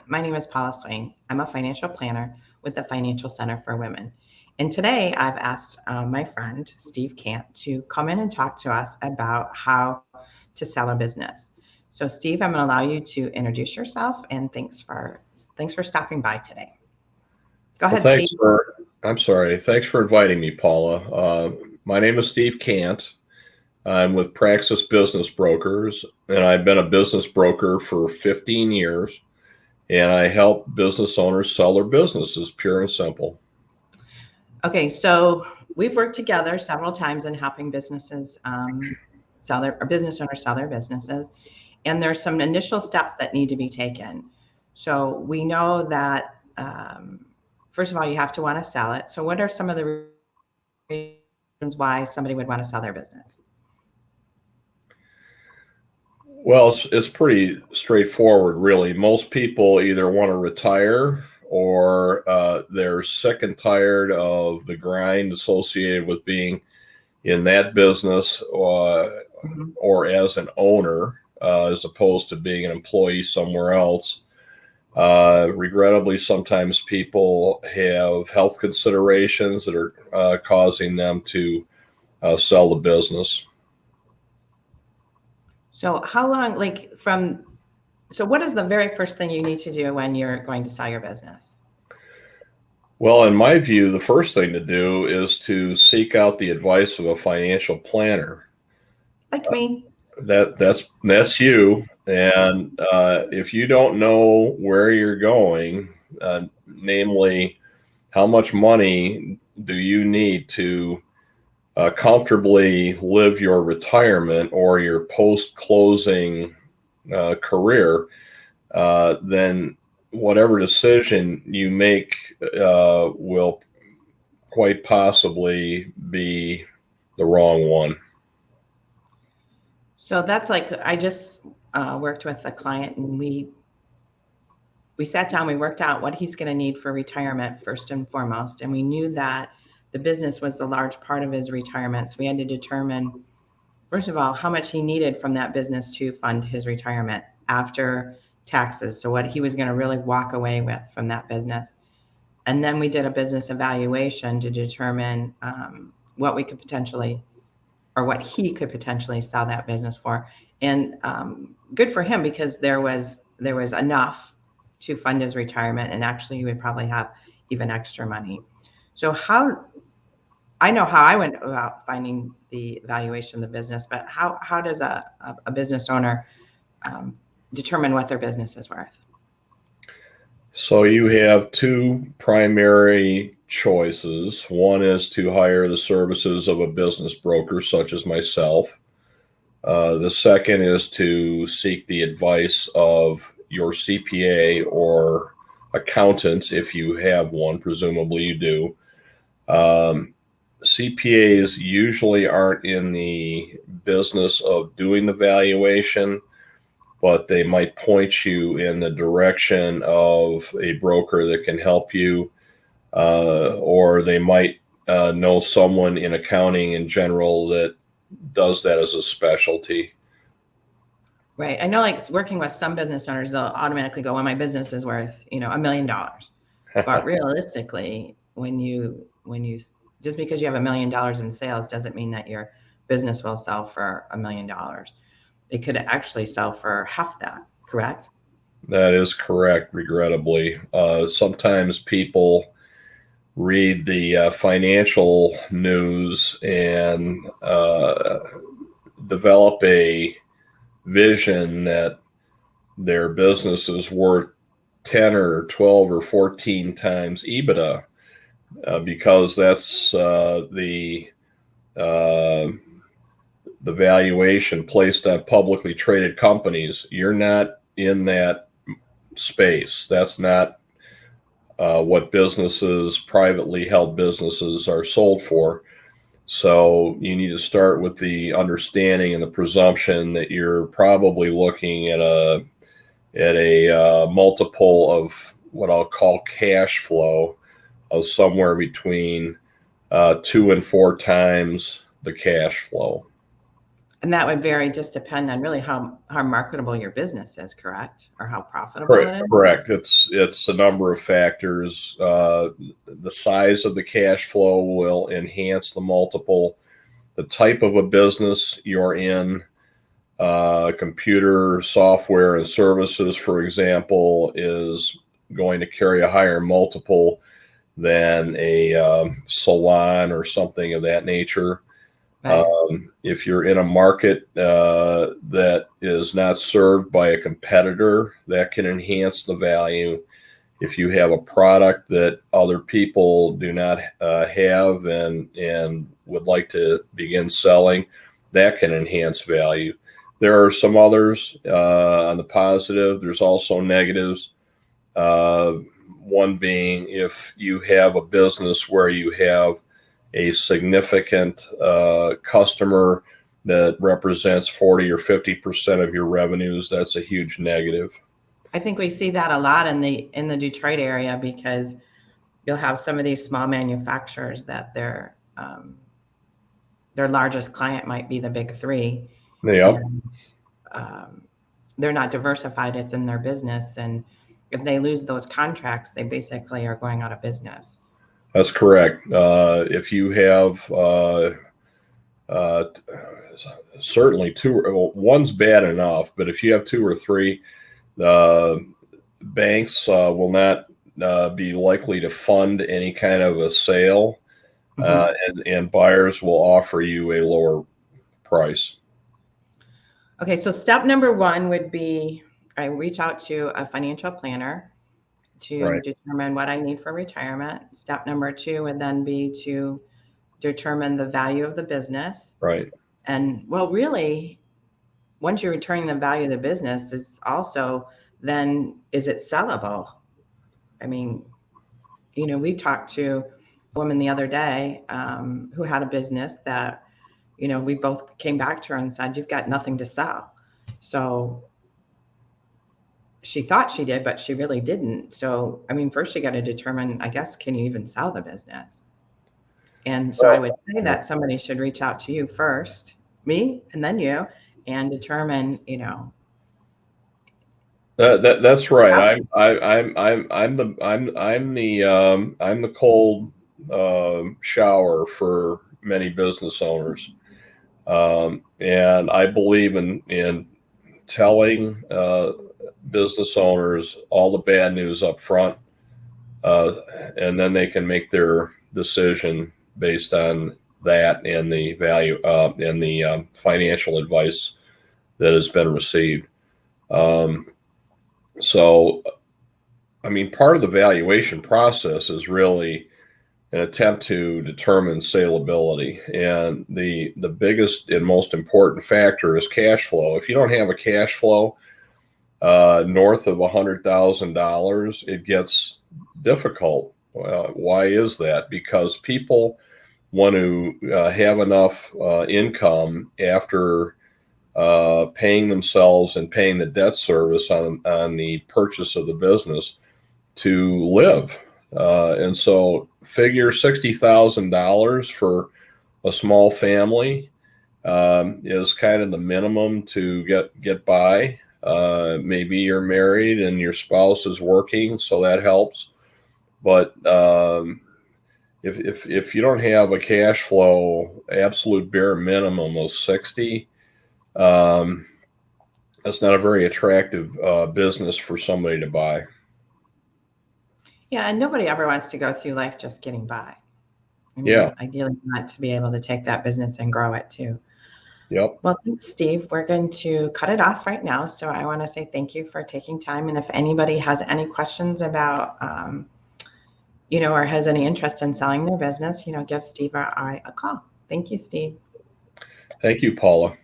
My name is Paula Swain. I'm a financial planner with the Financial Center for Women. And today I've asked my friend, Steve Kandt, to come in and talk to us about how to sell a business. So Steve, I'm going to allow you to introduce yourself, and thanks for stopping by today. Go Well, ahead, Steve. Thanks for inviting me, Paula. My name is Steve Kandt. I'm with Praxis Business Brokers, and I've been a business broker for 15 years, and I help business owners sell their businesses, pure and simple. Okay, so we've worked together several times in helping businesses business owners sell their businesses, and there's some initial steps that need to be taken. So we know that first of all, you have to want to sell it. So what are some of the reasons why somebody would want to sell their business? Well, it's pretty straightforward, really. Most people either want to retire or they're sick and tired of the grind associated with being in that business or as an owner as opposed to being an employee somewhere else. Regrettably, sometimes people have health considerations that are causing them to sell the business. So how long, so what is the very first thing you need to do when you're going to sell your business? Well, in my view, the first thing to do is to seek out the advice of a financial planner. Like me. That's you. And if you don't know where you're going, namely, how much money do you need to comfortably live your retirement or your post-closing career, then whatever decision you make will quite possibly be the wrong one. So that's like, I just worked with a client, and we sat down, we worked out what he's going to need for retirement first and foremost. And we knew that the business was a large part of his retirement. So we had to determine, first of all, how much he needed from that business to fund his retirement after taxes. So what he was going to really walk away with from that business. And then we did a business evaluation to determine what we could potentially, or what he could potentially sell that business for. And good for him, because there was enough to fund his retirement, and actually he would probably have even extra money. So I know how I went about finding the valuation of the business, but how does a business owner determine what their business is worth? So you have two primary choices. One is to hire the services of a business broker such as myself. The second is to seek the advice of your CPA or accountant if you have one. Presumably you do. CPAs usually aren't in the business of doing the valuation, but they might point you in the direction of a broker that can help you, or they might know someone in accounting in general that does that as a specialty. Right. I know, like, working with some business owners, they'll automatically go, well, my business is worth, $1 million. But realistically, when you just because you have $1 million in sales doesn't mean that your business will sell for $1 million. It could actually sell for half that, correct? That is correct, regrettably. Sometimes people read the financial news and develop a vision that their business is worth 10 or 12 or 14 times EBITDA because that's the valuation placed on publicly traded companies. You're not in that space. That's not what privately held businesses are sold for. So you need to start with the understanding and the presumption that you're probably looking at a multiple of what I'll call cash flow of somewhere between 2 and 4 times the cash flow. And that would vary, just depend on really how marketable your business is, correct? Or how profitable it is? Correct. It's a number of factors. The size of the cash flow will enhance the multiple. The type of a business you're in, computer software and services, for example, is going to carry a higher multiple than a salon or something of that nature. Right. If you're in a market that is not served by a competitor, that can enhance the value. If you have a product that other people do not have and would like to begin selling, that can enhance value. There are some others on the positive. There's also negatives. One being if you have a business where you have a significant customer that represents 40 or 50% of your revenues, that's a huge negative. I think we see that a lot in the Detroit area, because you'll have some of these small manufacturers that their largest client might be the big three. Yeah. And they're not diversified within their business. And if they lose those contracts, they basically are going out of business. That's correct. If you have certainly two, well, one's bad enough, but if you have two or three, banks will not be likely to fund any kind of a sale, and buyers will offer you a lower price. Okay, so step number one would be I reach out to a financial planner to determine what I need for retirement. Step number two would then be to determine the value of the business. Right. And well, really, once you're returning the value of the business, it's also then, is it sellable? I mean, we talked to a woman the other day who had a business that, we both came back to her and said, you've got nothing to sell. So she thought she did, but she really didn't. So, first you got to determine, I guess, can you even sell the business? And so I would say that somebody should reach out to you first, me, and then you, and determine, That's right. I'm the cold shower for many business owners, and I believe in telling business owners all the bad news up front, and then they can make their decision based on that and the value and the financial advice that has been received. So, part of the valuation process is really an attempt to determine salability. And the biggest and most important factor is cash flow. If you don't have a cash flow north of $100,000, it gets difficult. Why is that? Because people want to have enough income after paying themselves and paying the debt service on the purchase of the business to live. And so figure $60,000 for a small family is kind of the minimum to get by. Maybe you're married and your spouse is working, so that helps. But if you don't have a cash flow, absolute bare minimum of 60, that's not a very attractive business for somebody to buy. Yeah, and nobody ever wants to go through life just getting by. Ideally, not to be able to take that business and grow it too. Yep. Well, thanks, Steve. We're going to cut it off right now. So I want to say thank you for taking time. And if anybody has any questions about, or has any interest in selling their business, give Steve or I a call. Thank you, Steve. Thank you, Paula.